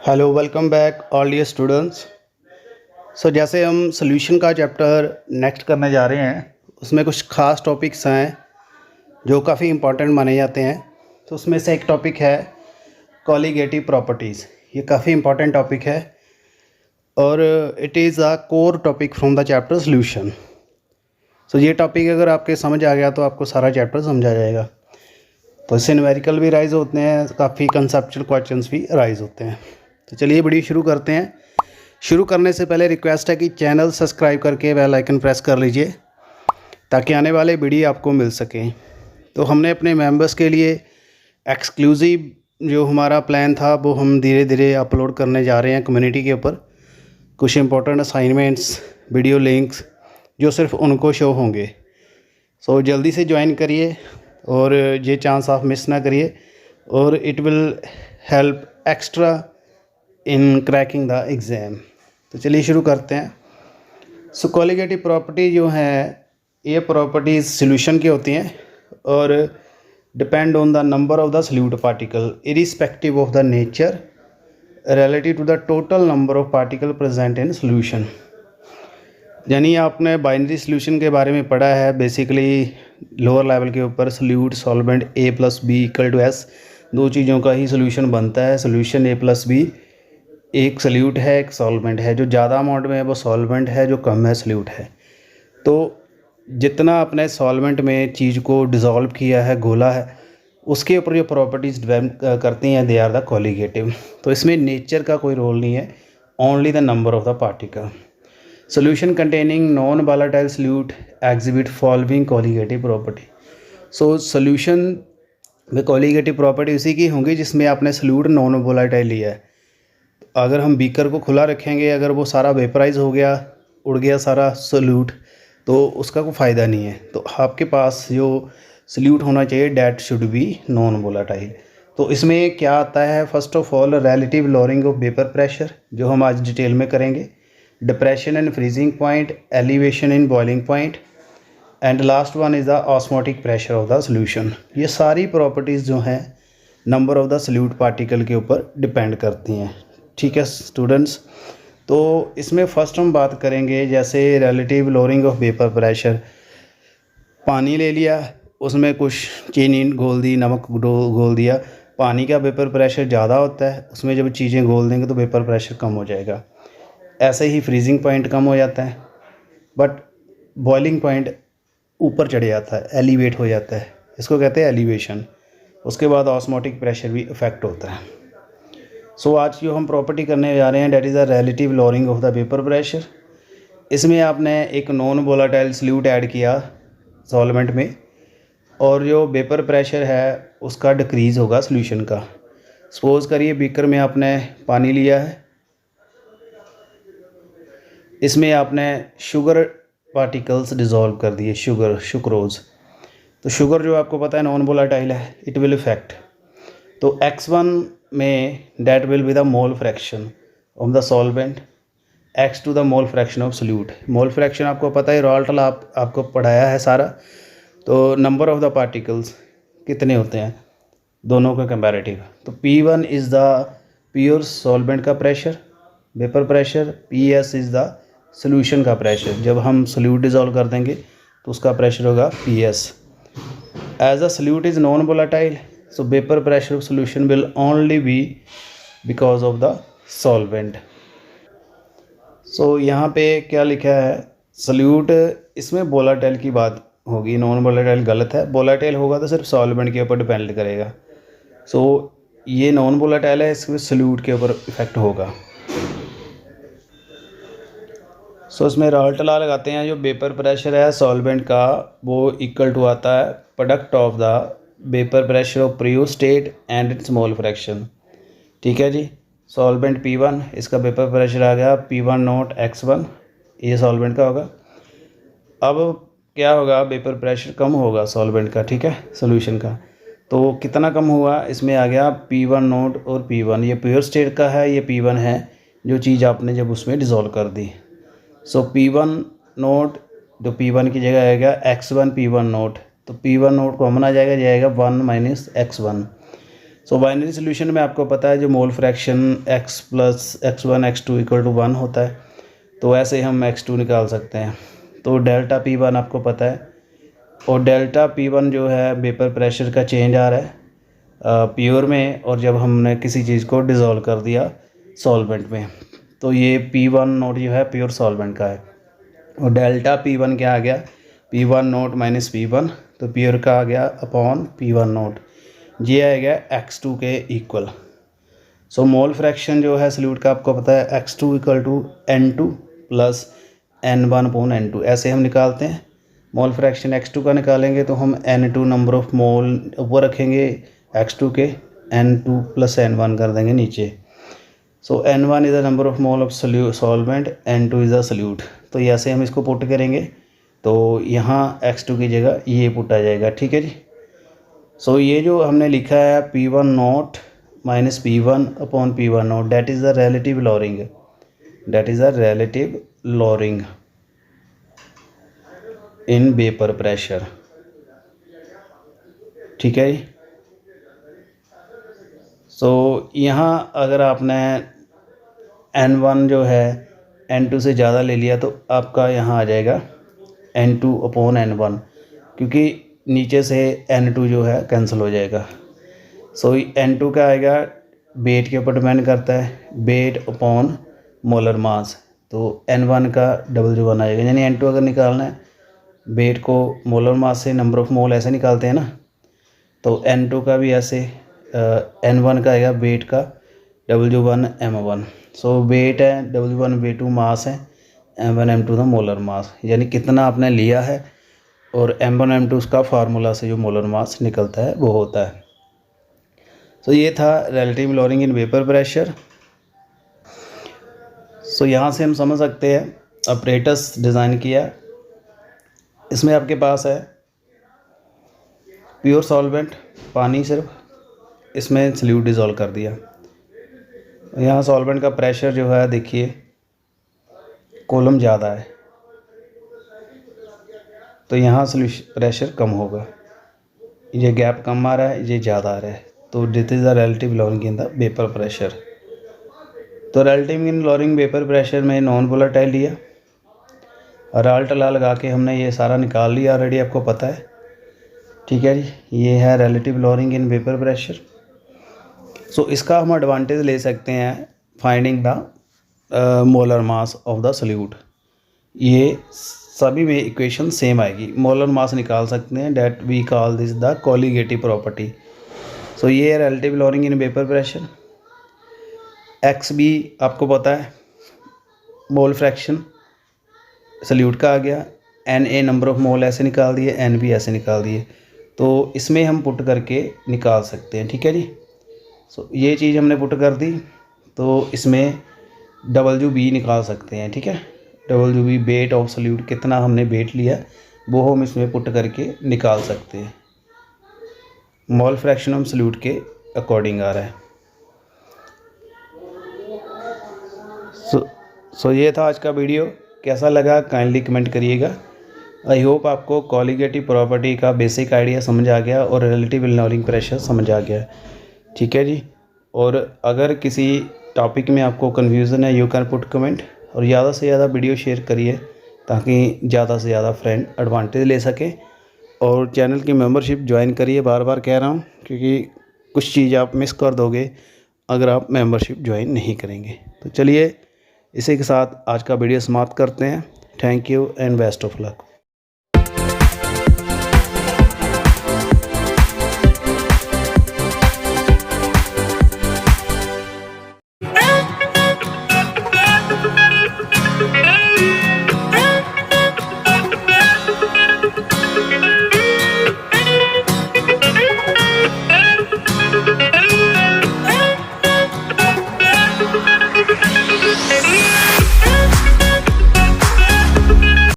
Hello welcome back all dear students. जैसे हम solution का चैप्टर नेक्स्ट करने जा रहे हैं, उसमें कुछ ख़ास टॉपिक्स हैं जो काफ़ी इंपॉर्टेंट माने जाते हैं। तो उसमें से एक टॉपिक है कॉलीगेटिव प्रॉपर्टीज़। ये काफ़ी इंपॉर्टेंट टॉपिक है और it is a core topic from the chapter solution. ये टॉपिक अगर आपके समझ आ गया तो आपको सारा चैप्टर समझ आ जाएगा। तो इससे न्यूमेरिकल भी राइज होते हैं, काफ़ी कंसेप्चुअल क्वेश्चंस भी राइज होते हैं। तो चलिए वीडियो शुरू करते हैं। शुरू करने से पहले रिक्वेस्ट है कि चैनल सब्सक्राइब करके बेल आइकन प्रेस कर लीजिए ताकि आने वाले वीडियो आपको मिल सकें। तो हमने अपने मेंबर्स के लिए एक्सक्लूसिव जो हमारा प्लान था वो हम धीरे धीरे अपलोड करने जा रहे हैं कम्युनिटी के ऊपर। कुछ इंपॉर्टेंट असाइनमेंट्स, वीडियो लिंक्स जो सिर्फ उनको शो होंगे। जल्दी से ज्वाइन करिए और ये चांस आप मिस ना करिए और it will help extra in cracking the exam. तो चलिए शुरू करते हैं। कॉलीगेटिव प्रॉपर्टी जो है ये प्रॉपर्टीज़ सॉल्यूशन की होती हैं और depend on the number of the solute particle irrespective of the nature relative to the total number of particle present in solution. यानी आपने बाइनरी सॉल्यूशन के बारे में पढ़ा है बेसिकली लोअर लेवल के ऊपर। Solute solvent A + B = S, दो चीज़ों का ही सॉल्यूशन बनता है। सॉल्यूशन A + B एक सॉल्यूट है, एक सॉल्वेंट है। जो ज़्यादा अमाउंट में है वो सॉल्वेंट है, जो कम है सॉल्यूट है। तो जितना आपने सॉल्वेंट में चीज़ को डिज़ोल्व किया है, घोला है, उसके ऊपर जो प्रॉपर्टीज़ डिपेंड करती हैं दे आर द कॉलीगेटिव। तो इसमें नेचर का कोई रोल नहीं है, only the number of the particle. Solution containing non volatile solute exhibit following colligative property. Solution में कॉलीगेटिव प्रॉपर्टी उसी की होंगी जिसमें आपने सॉल्यूट नॉन वोलेटाइल लिया है। अगर हम बीकर को खुला रखेंगे, अगर वो सारा वेपराइज हो गया, उड़ गया सारा सॉल्यूट, तो उसका कोई फ़ायदा नहीं है। तो आपके पास जो सॉल्यूट होना चाहिए that should be non volatile. तो इसमें क्या आता है, first of all relative lowering of vapour pressure, जो हम आज डिटेल में करेंगे, depression in freezing point, elevation in boiling point, and last one is the osmotic pressure of the solution. ये सारी प्रॉपर्टीज़ जो हैं number of the solute particle के ऊपर डिपेंड करती हैं। ठीक है स्टूडेंट्स, तो इसमें फ़र्स्ट हम बात करेंगे जैसे relative lowering of vapour pressure. पानी ले लिया, उसमें कुछ चीनी घोल दी, नमक घोल दिया। पानी का वेपर प्रेशर ज़्यादा होता है, उसमें जब चीज़ें घोल देंगे तो वेपर प्रेशर कम हो जाएगा। ऐसे ही फ्रीजिंग पॉइंट कम हो जाता है, बट बॉइलिंग पॉइंट ऊपर चढ़ जाता है, एलिवेट हो जाता है, इसको कहते हैं एलिवेशन। उसके बाद ऑस्मोटिक प्रेशर भी इफ़ेक्ट होता है। आज जो हम प्रॉपर्टी करने जा रहे हैं that is the relative lowering of the vapour pressure. इसमें आपने एक नॉन वोलेटाइल सॉल्यूट ऐड किया सॉल्वेंट में और जो वेपर प्रेशर है उसका डिक्रीज़ होगा सॉल्यूशन का। सपोज़ करिए बीकर में आपने पानी लिया है, इसमें आपने शुगर पार्टिकल्स डिज़ोल्व कर दिए, शुक्रोज़। तो शुगर जो आपको पता है नॉन वोलेटाइल है, इट विल इफेक्ट। तो x1 में that will be the mole fraction of the solvent x to the mole fraction of solute. Mole fraction आपको पता है, रॉल्टल आपको पढ़ाया है सारा। तो नंबर ऑफ द पार्टिकल्स कितने होते हैं दोनों का कंपैरेटिव। तो P1 is the pure solvent का pressure, vapour pressure. PS is the solution का प्रेशर, जब हम सॉल्यूट डिज़ोल्व कर देंगे तो उसका प्रेशर होगा PS। As a solute is non volatile, so vapor pressure of solution will only be because of the solvent। यहाँ पे क्या लिखा है, सॉल्यूट इसमें वोलेटाइल की बात होगी, नॉन वोलेटाइल गलत है। वोलेटाइल होगा तो सिर्फ सॉल्वेंट के ऊपर डिपेंड करेगा। ये नॉन वोलेटाइल है, इसमें सॉल्यूट के ऊपर इफेक्ट होगा। इसमें रॉल्टला लगाते हैं, जो वेपर प्रेशर है सॉल्वेंट का वो इक्वल टू आता है product of the vapour pressure of pure state and it's mole fraction. ठीक है जी, सॉल्वेंट P1, इसका वेपर प्रेशर आ गया P1 x1, ये सॉल्वेंट का होगा। अब क्या होगा, वेपर प्रेशर कम होगा सॉल्वेंट का, ठीक है, सॉल्यूशन का। तो कितना कम हुआ, इसमें आ गया P1 और P1। ये प्योर स्टेट का है, ये P1 है जो चीज़ आपने जब उसमें डिज़ोल्व कर दी। P1 तो P1 की जगह आएगा x1 P1। तो P1 कॉमन आ जाएगा 1 - x1। सो बाइनरी सोल्यूशन में आपको पता है जो mole fraction x plus x1 x2 equal to 1 होता है, तो ऐसे हम x2 निकाल सकते हैं। तो डेल्टा P1 आपको पता है, और डेल्टा P1 जो है वेपर प्रेशर का चेंज आ रहा है प्योर में, और जब हमने किसी चीज़ को डिज़ोल्व कर दिया सॉल्वेंट में, तो ये P1 नोट जो है प्योर सॉल्वेंट का है। और डेल्टा P1 क्या आ गया, P1 नोट माइनस P1, तो प्योर का आ गया अपॉन P1 नोट, ये आएगा x2 के इक्वल। सो मोल फ्रैक्शन जो है सल्यूट का आपको पता है x2 equal to N2 plus N1 upon N2, ऐसे हम निकालते हैं। मोल फ्रैक्शन x2 का निकालेंगे तो हम N2 नंबर ऑफ मोल ऊपर रखेंगे x2 के, N2 प्लस N1 कर देंगे नीचे। सो N1 is the number of mole of solvent, N2 is the solute. तो ऐसे हम इसको पुट करेंगे, तो यहाँ x2 की जगह ये पुट आ जाएगा, ठीक है जी। सो ये जो हमने लिखा है P1 note minus P1 upon P1 note, that is the relative lowering, that is the relative lowering in vapour pressure, ठीक है जी। सो यहाँ अगर आपने N1 जो है N2 से ज़्यादा ले लिया तो आपका यहाँ आ जाएगा N2 अपॉन N1, क्योंकि नीचे से N2 जो है कैंसिल हो जाएगा। सो N2 का आएगा वेट के ऊपर डिपेंड करता है, वेट अपॉन मोलर मास, तो N1 का W1 आएगा। यानी N2 अगर निकालना है वेट को मोलर मास से नंबर ऑफ मोल ऐसे निकालते हैं ना, तो N2 का भी ऐसे N1 का आएगा वेट का W1 M1। सो वेट है, W1 V2 मास है, M1 M2 था मोलर मास, यानी कितना आपने लिया है, और M1 M2 उसका फार्मूला से जो मोलर मास निकलता है वो होता है। सो ये था relative lowering in vapour pressure. So यहाँ से हम समझ सकते हैं अपरेटस डिज़ाइन किया, इसमें आपके पास है प्योर सॉल्वेंट पानी, सिर्फ इसमें सल्यूट डिज़ोल्व कर दिया। यहाँ सॉल्वेंट का प्रेशर जो है देखिए कॉलम ज़्यादा है, तो यहाँ सोल्यूशन प्रेशर कम होगा, ये गैप कम आ रहा है, ये ज़्यादा आ रहा है, तो this is the relative lowering in the vapour pressure. तो रिलेटिव इन लॉरिंग वेपर प्रेशर में नॉन वोलेटाइल लिया, राल्टला लगा के हमने ये सारा निकाल लिया ऑलरेडी, आपको पता है, ठीक है जी। ये है relative lowering in vapour pressure. So इसका हम एडवांटेज ले सकते हैं finding the molar mass of the solute, ये सभी में इक्वेशन सेम आएगी, मोलर मास निकाल सकते हैं, that we call this the colligative property. So ये है relative lowering in vapour pressure. X भी आपको पता है मोल फ्रैक्शन सल्यूट का आ गया, N A number of mole ऐसे निकाल दिए, एन भी ऐसे निकाल दिए, तो इसमें हम पुट करके निकाल सकते हैं, ठीक है जी। सो ये चीज़ हमने पुट कर दी, तो इसमें WB निकाल सकते हैं, ठीक है। WB वेट ऑफ सल्यूट, कितना हमने वेट लिया वो हम इसमें पुट करके निकाल सकते हैं, मोल फ्रैक्शन ऑफ सल्यूट के अकॉर्डिंग आ रहा है। सो ये था आज का वीडियो, कैसा लगा काइंडली कमेंट करिएगा। आई होप आपको कोलिगेटिव प्रॉपर्टी का बेसिक आइडिया समझ आ गया और रिलेटिव लॉरिंग प्रेशर समझ आ गया, ठीक है जी। और अगर किसी टॉपिक में आपको कन्फ्यूज़न है, यू कैन पुट कमेंट, और ज़्यादा से ज़्यादा वीडियो शेयर करिए ताकि ज़्यादा से ज़्यादा फ्रेंड एडवांटेज ले सकें, और चैनल की मेंबरशिप ज्वाइन करिए, बार बार कह रहा हूँ, क्योंकि कुछ चीज़ आप मिस कर दोगे अगर आप मेंबरशिप ज्वाइन नहीं करेंगे। तो चलिए इसी के साथ आज का वीडियो समाप्त करते हैं। Thank you and best of luck.